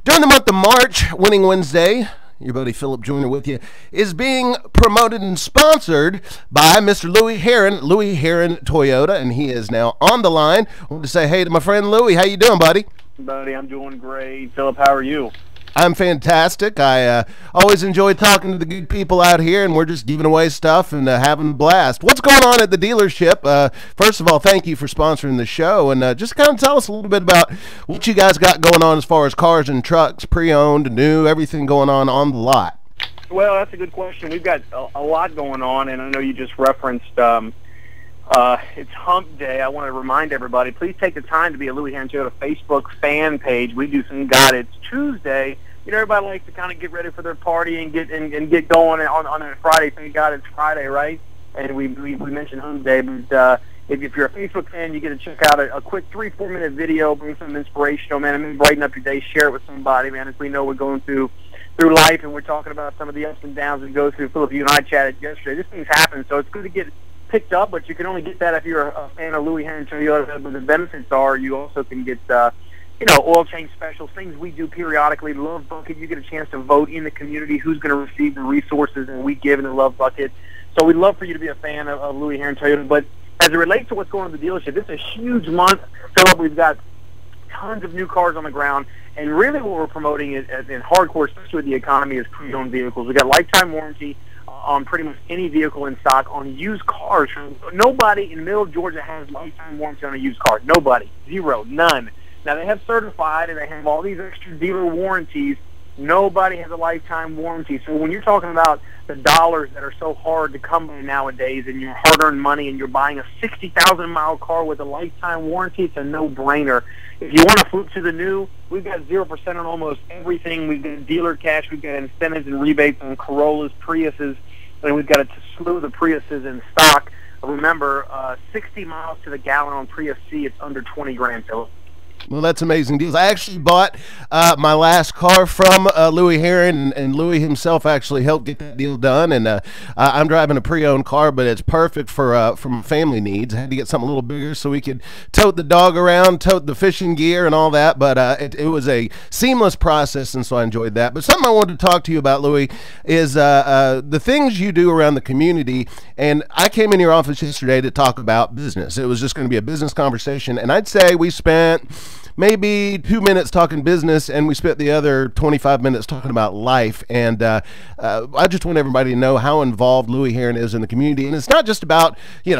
During the month of March, Winning Wednesday, your buddy Phillip Jr. with you, is being promoted and sponsored by Mr. Louie Herron Toyota, and he is now on the line. I want to say hey to my friend Louie. How you doing, buddy? Buddy, I'm doing great. Phillip, how are you? I'm fantastic. I always enjoy talking to the good people out here, and we're just giving away stuff and having a blast. What's going on at the dealership? First of all, thank you for sponsoring the show, and just kind of tell us a little bit about what you guys got going on as far as cars and trucks, pre-owned, new, everything going on the lot. Well, that's a good question. We've got a lot going on, and I know you just referenced it's Hump Day. I want to remind everybody, please take the time to be a Louie Herron Toyota Facebook fan page. We do some God, it's Tuesday. You know, everybody likes to kind of get ready for their party and get going on a Friday. Thank God it's Friday, right? And we mentioned Hump Day, but if you're a Facebook fan, you get to check out a quick 3-4 minute video, bring some inspirational, man. I mean, brighten up your day, share it with somebody, man. As we know, we're going through life, and we're talking about some of the ups and downs we go through. Phillip, you and I chatted yesterday. This thing's happened, so it's good to get picked up, but you can only get that if you're a fan of Louie Herron Toyota. But the benefits are you also can get oil change specials, things we do periodically. Love Bucket, you get a chance to vote in the community who's going to receive the resources that we give in the Love Bucket. So we'd love for you to be a fan of Louie Herron Toyota. But as it relates to what's going on at the dealership, this is a huge month. Phillip, we've got tons of new cars on the ground, and really what we're promoting is, in hardcore, especially with the economy, is pre-owned vehicles. We've got lifetime warranty on pretty much any vehicle in stock on used cars. Nobody in middle Georgia has lifetime warranty on a used car. Nobody. Zero. None. Now, they have certified, and they have all these extra dealer warranties. Nobody has a lifetime warranty. So when you're talking about the dollars that are so hard to come by nowadays and your hard-earned money and you're buying a 60,000-mile car with a lifetime warranty, it's a no-brainer. If you want to flip to the new, we've got 0% on almost everything. We've got dealer cash. We've got incentives and rebates on Corollas, Priuses, and we've got a slew of the Priuses in stock. Remember, 60 miles to the gallon on Prius C, it's under 20 grand, Phillip. Well, that's amazing deals. I actually bought my last car from Louie Herron, and Louie himself actually helped get that deal done. And I'm driving a pre-owned car, but it's perfect for family needs. I had to get something a little bigger so we could tote the dog around, tote the fishing gear and all that. But it was a seamless process, and so I enjoyed that. But something I wanted to talk to you about, Louie, is the things you do around the community. And I came in your office yesterday to talk about business. It was just going to be a business conversation, and I'd say we spent maybe 2 minutes talking business, and we spent the other 25 minutes talking about life. And I just want everybody to know how involved Louie Herron is in the community. And it's not just about,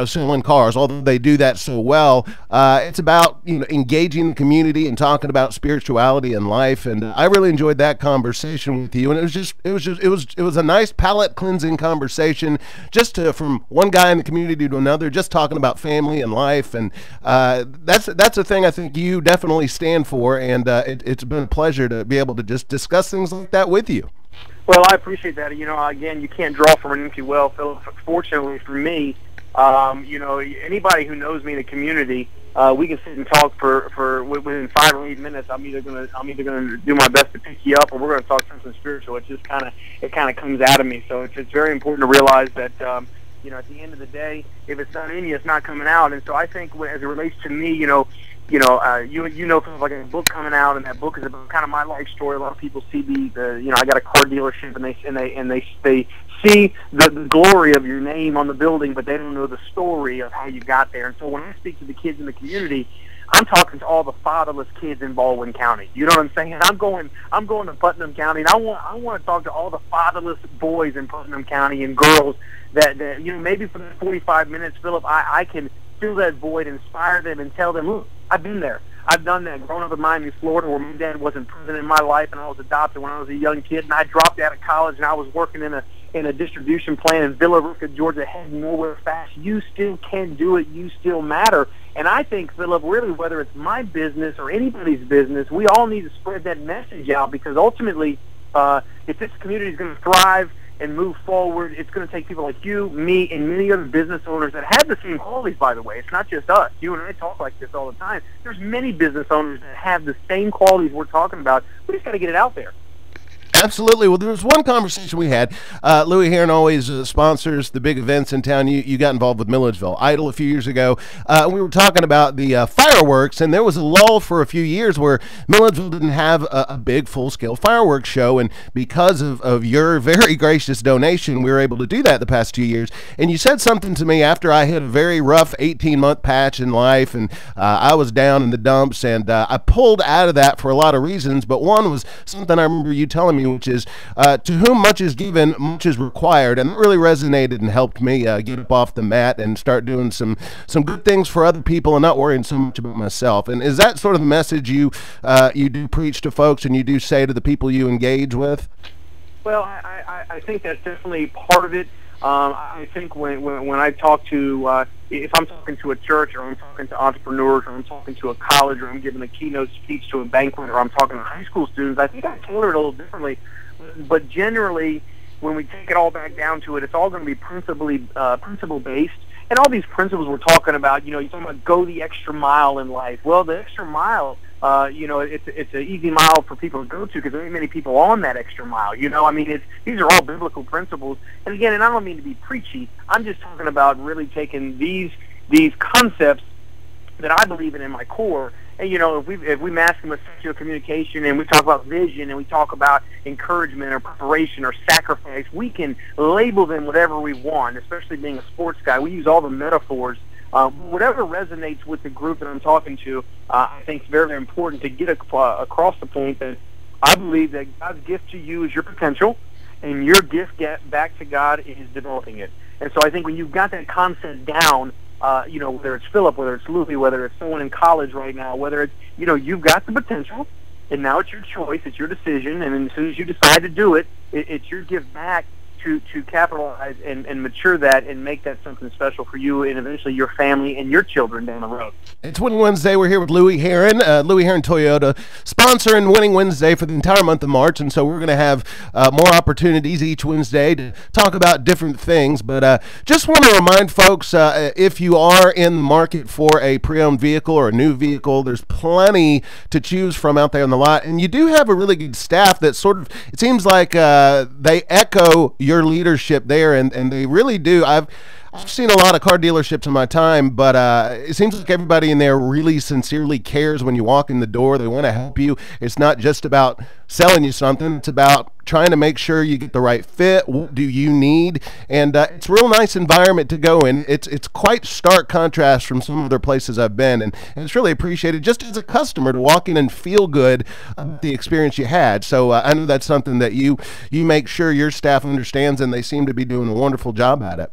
selling cars, although they do that so well. It's about, engaging the community and talking about spirituality and life. And I really enjoyed that conversation with you. And it was a nice palate cleansing conversation, just from one guy in the community to another, just talking about family and life. And that's a thing I think you definitely stand for, and it's been a pleasure to be able to just discuss things like that with you. Well, I appreciate that. Again, you can't draw from an empty well, Phillip. Fortunately for me, anybody who knows me in the community, we can sit and talk for within 5 or 8 minutes. I'm either gonna do my best to pick you up, or we're gonna talk something spiritual. It just kind of comes out of me. So it's very important to realize that at the end of the day, if it's not in you, it's not coming out. And so I think as it relates to me, you know, like a book coming out, and that book is about kind of my life story. A lot of people see I got a car dealership, and they see the glory of your name on the building, but they don't know the story of how you got there. And so when I speak to the kids in the community, I'm talking to all the fatherless kids in Baldwin County. You know what I'm saying? I'm going to Putnam County, and I want to talk to all the fatherless boys in Putnam County and girls that maybe for the 45 minutes, Phillip, I can fill that void, inspire them, and tell them, look, I've been there. I've done that. Growing up in Miami, Florida, where my dad wasn't present in my life, and I was adopted when I was a young kid, and I dropped out of college, and I was working in a distribution plant in Villa Rica, Georgia, heading nowhere fast. You still can do it. You still matter. And I think, Phillip, really, whether it's my business or anybody's business, we all need to spread that message out, because ultimately, if this community is going to thrive and move forward, it's going to take people like you, me, and many other business owners that have the same qualities, by the way. It's not just us. You and I talk like this all the time. There's many business owners that have the same qualities we're talking about. We just got to get it out there. Absolutely. Well, there was one conversation we had. Louie Herron always sponsors the big events in town. You got involved with Milledgeville Idol a few years ago. We were talking about the fireworks, and there was a lull for a few years where Milledgeville didn't have a big full-scale fireworks show, and because of your very gracious donation, we were able to do that the past 2 years. And you said something to me after I hit a very rough 18-month patch in life, and I was down in the dumps, and I pulled out of that for a lot of reasons, but one was something I remember you telling me, which is to whom much is given, much is required, and it really resonated and helped me get up off the mat and start doing some good things for other people and not worrying so much about myself. And is that sort of the message you do preach to folks and you do say to the people you engage with? Well, I think that's definitely part of it. I think when I talk to, if I'm talking to a church, or I'm talking to entrepreneurs, or I'm talking to a college, or I'm giving a keynote speech to a banquet, or I'm talking to high school students, I think I tailor it a little differently. But generally, when we take it all back down to it, it's all going to be principle-based. And all these principles we're talking about, you're talking about go the extra mile in life. Well, the extra mile, it's an easy mile for people to go to because there ain't many people on that extra mile. I mean, these are all biblical principles. And again, and I don't mean to be preachy. I'm just talking about really taking these concepts that I believe in my core. And if we mask them with sexual communication, and we talk about vision, and we talk about encouragement or preparation or sacrifice, we can label them whatever we want. Especially being a sports guy, we use all the metaphors. Whatever resonates with the group that I'm talking to, I think it's very, very important to get across the point that I believe that God's gift to you is your potential, and your gift back to God is developing it. And so I think when you've got that concept down, whether it's Phillip, whether it's Louie, whether it's someone in college right now, whether it's, you've got the potential, and now it's your choice, it's your decision, and as soon as you decide to do it, it's your gift back to capitalize and mature that and make that something special for you and eventually your family and your children down the road. It's Winning Wednesday. We're here with Louie Herron, Louie Herron Toyota, sponsoring Winning Wednesday for the entire month of March, and so we're going to have more opportunities each Wednesday to talk about different things, but just want to remind folks, if you are in the market for a pre-owned vehicle or a new vehicle, there's plenty to choose from out there on the lot, and you do have a really good staff that sort of, it seems like they echo your leadership there, and they really do. I've seen a lot of car dealerships in my time, but it seems like everybody in there really sincerely cares when you walk in the door. They want to help you. It's not just about selling you something. It's about trying to make sure you get the right fit. What do you need? And it's a real nice environment to go in. It's quite stark contrast from some other places I've been, and it's really appreciated just as a customer to walk in and feel good about the experience you had. So I know that's something that you make sure your staff understands, and they seem to be doing a wonderful job at it.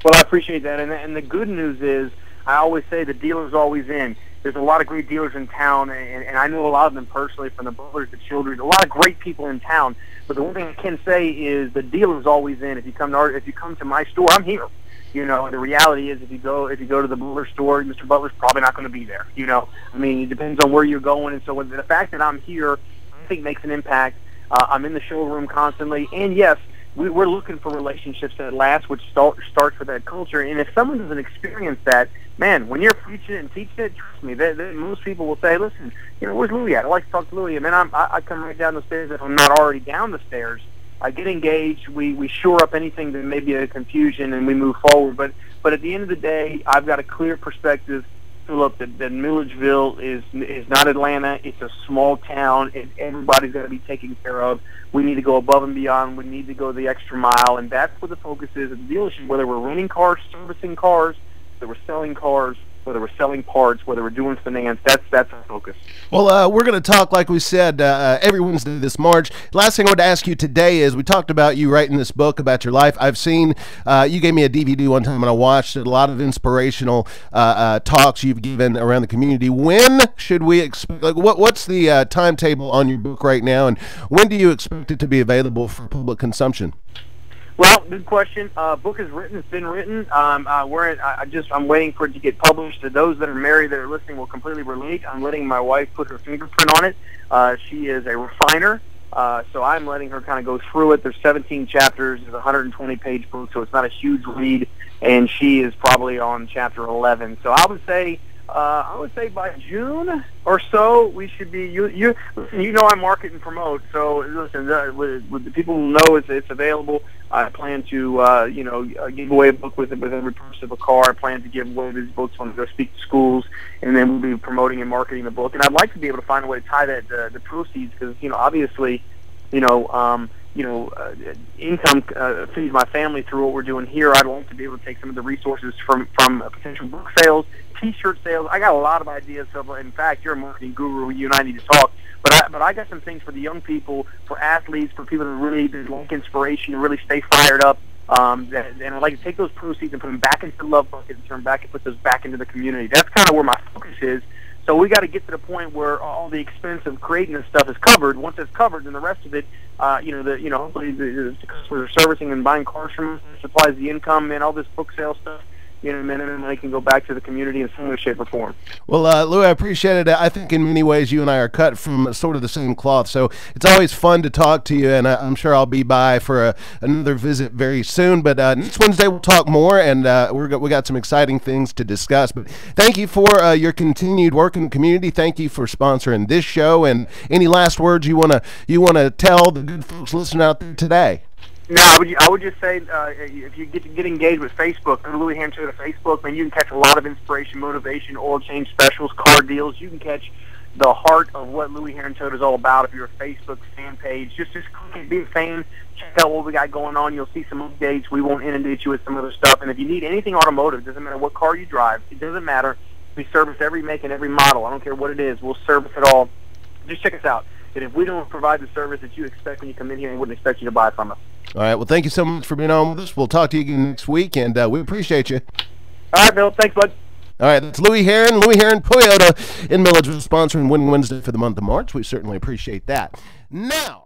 Well, I appreciate that, and the good news is, I always say the dealer's always in. There's a lot of great dealers in town, and I know a lot of them personally, from the Butlers, the Children, a lot of great people in town. But the one thing I can say is the dealer's always in. If you come to my store, I'm here. The reality is, if you go to the Butler store, Mr. Butler's probably not going to be there. I mean, it depends on where you're going, and so the fact that I'm here, I think, makes an impact. I'm in the showroom constantly, and yes, we're looking for relationships that last, which starts with that culture. And if someone doesn't experience that, man, when you're preaching it and teaching it, trust me, most people will say, listen, where's Louie at? I like to talk to Louie. And then I come right down the stairs if I'm not already down the stairs. I get engaged. We shore up anything that may be a confusion, and we move forward. But at the end of the day, I've got a clear perspective, Phillip, that Milledgeville is not Atlanta. It's a small town, and everybody's got to be taken care of. We need to go above and beyond. We need to go the extra mile, and that's where the focus is at the dealership, whether we're renting cars, servicing cars, whether we're selling cars, whether we're selling parts, whether we're doing finance. That's our focus. Well, we're going to talk, like we said, every Wednesday this March. Last thing I want to ask you today is, we talked about you writing this book about your life. I've seen, you gave me a DVD one time, and I watched it. A lot of inspirational talks you've given around the community. When should we expect, what's the timetable on your book right now, and when do you expect it to be available for public consumption? Well, good question. Book is written. It's been written. I'm waiting for it to get published. To those that are married that are listening will completely relate. I'm letting my wife put her fingerprint on it. She is a refiner, so I'm letting her kind of go through it. There's 17 chapters. It's a 120-page book, so it's not a huge read, and she is probably on chapter 11. So I would say I would say by June or so, we should be. You know, I market and promote. So listen, with the people who know it's available. I plan to give away a book with every purchase of a car. I plan to give away these books when I go speak to schools, and then we'll be promoting and marketing the book. And I'd like to be able to find a way to tie that the proceeds, because obviously, income feeds my family through what we're doing here. I'd like to be able to take some of the resources from potential book sales, T-shirt sales. I got a lot of ideas. So, in fact, you're a marketing guru. You and I need to talk. But I got some things for the young people, for athletes, for people that really like inspiration and really stay fired up. And I'd like to take those proceeds and put them back into the love bucket and turn back and put those back into the community. That's kind of where my focus is. So we got to get to the point where all the expense of creating this stuff is covered. Once it's covered, then the rest of it, hopefully the customers are servicing and buying cars from us, supplies the income, and all this book sale stuff. And then they can go back to the community in some way, shape, or form. Well, Louie, I appreciate it. I think in many ways you and I are cut from sort of the same cloth, so it's always fun to talk to you, and I'm sure I'll be by for another visit very soon. But next Wednesday we'll talk more, and we got some exciting things to discuss. But thank you for your continued work in the community. Thank you for sponsoring this show, and any last words you wanna tell the good folks listening out there today? No, I would just say if you get engaged with Facebook, go to Louie Herron Toyota Facebook, man, you can catch a lot of inspiration, motivation, oil change specials, car deals. You can catch the heart of what Louie Herron Toyota is all about if you're a Facebook fan page. Just click and be a fan. Check out what we got going on. You'll see some updates. We won't inundate you with some other stuff. And if you need anything automotive, it doesn't matter what car you drive. It doesn't matter. We service every make and every model. I don't care what it is. We'll service it all. Just check us out. And if we don't provide the service that you expect when you come in here, we wouldn't expect you to buy from us. All right. Well, thank you so much for being on with us. We'll talk to you again next week, and we appreciate you. All right, Bill. Thanks, bud. All right. That's Louie Herron Toyota in Milledgeville, sponsoring Winning Wednesday for the month of March. We certainly appreciate that. Now.